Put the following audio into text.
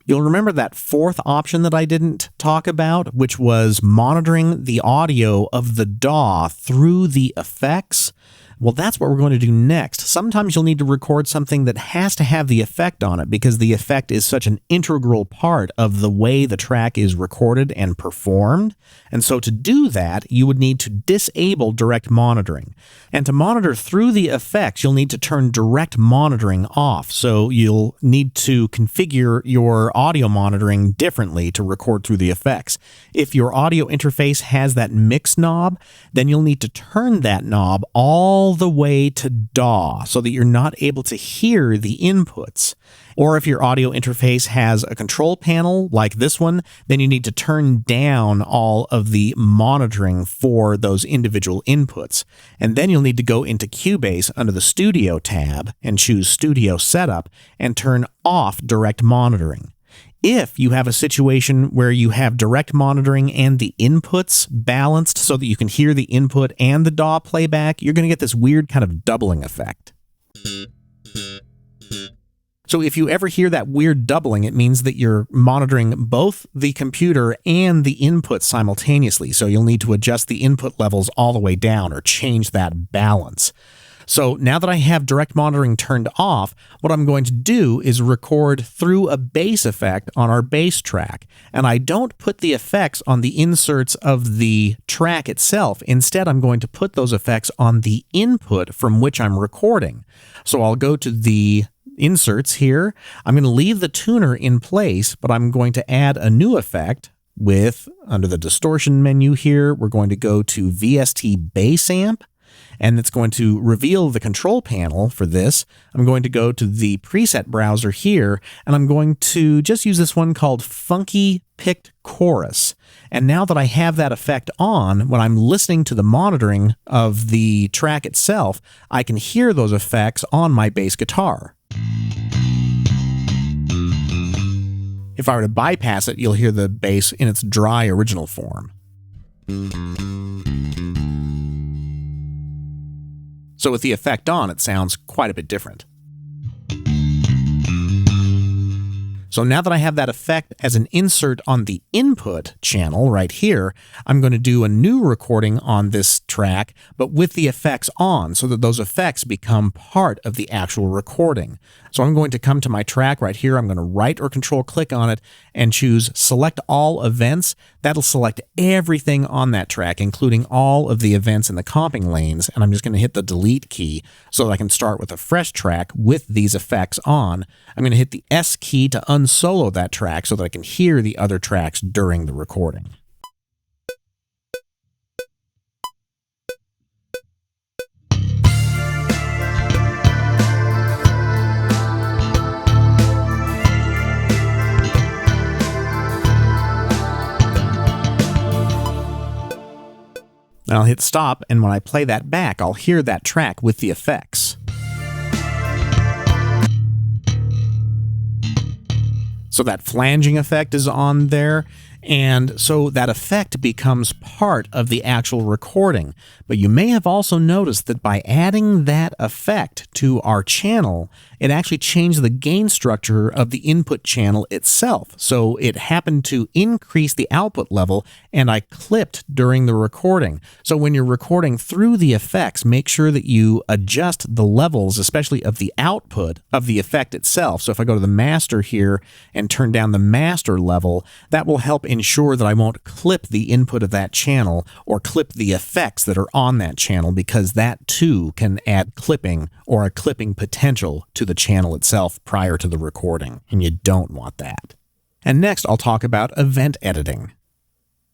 You'll remember that fourth option that I didn't talk about, which was monitoring the audio of the DAW through the effects. Well, that's what we're going to do next. Sometimes you'll need to record something that has to have the effect on it because the effect is such an integral part of the way the track is recorded and performed. And so to do that, you would need to disable direct monitoring. And to monitor through the effects, you'll need to turn direct monitoring off. So you'll need to configure your audio monitoring differently to record through the effects. If your audio interface has that mix knob, then you'll need to turn that knob all the way to DAW so that you're not able to hear the inputs. Or if your audio interface has a control panel like this one, then you need to turn down all of the monitoring for those individual inputs. And then you'll need to go into Cubase under the Studio tab and choose Studio Setup and turn off direct monitoring. If you have a situation where you have direct monitoring and the inputs balanced so that you can hear the input and the DAW playback, you're going to get this weird kind of doubling effect. So if you ever hear that weird doubling, it means that you're monitoring both the computer and the input simultaneously. So you'll need to adjust the input levels all the way down or change that balance. So now that I have direct monitoring turned off, what I'm going to do is record through a bass effect on our bass track. And I don't put the effects on the inserts of the track itself. Instead, I'm going to put those effects on the input from which I'm recording. So I'll go to the inserts here. I'm going to leave the tuner in place, but I'm going to add a new effect with, under the distortion menu here, we're going to go to VST Bass Amp. And it's going to reveal the control panel for this. I'm going to go to the preset browser here, and I'm going to just use this one called Funky Picked Chorus. And now that I have that effect on, when I'm listening to the monitoring of the track itself, I can hear those effects on my bass guitar. If I were to bypass it, you'll hear the bass in its dry original form. So with the effect on, it sounds quite a bit different. So now that I have that effect as an insert on the input channel right here, I'm going to do a new recording on this track, but with the effects on, so that those effects become part of the actual recording. So I'm going to come to my track right here. I'm going to right or control click on it and choose Select All Events. That'll select everything on that track, including all of the events in the comping lanes. And I'm just going to hit the delete key so that I can start with a fresh track with these effects on. I'm going to hit the S key to unsolo that track so that I can hear the other tracks during the recording. I'll hit stop, and when I play that back, I'll hear that track with the effects. So that flanging effect is on there, and so that effect becomes part of the actual recording. But you may have also noticed that by adding that effect to our channel, it actually changed the gain structure of the input channel itself. So it happened to increase the output level, and I clipped during the recording. So when you're recording through the effects, make sure that you adjust the levels, especially of the output of the effect itself. So if I go to the master here and turn down the master level, that will help ensure that I won't clip the input of that channel or clip the effects that are on that channel, because that too can add clipping or a clipping potential to the channel itself prior to the recording, and you don't want that. And next, I'll talk about event editing.